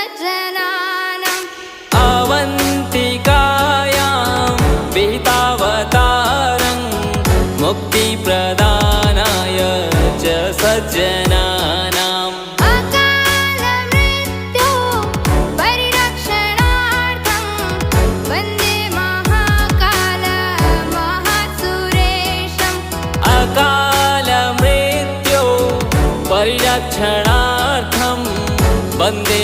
सज्जनानाम् अवन्तिकायां विहितावतारं मुक्तिप्रदानाय च सज्जनानाम् अकालमृत्यो परिरक्षणार्थं वन्दे महाकालमहासुरेशम् अकालमृत्यो परिरक्षणार्थं वन्दे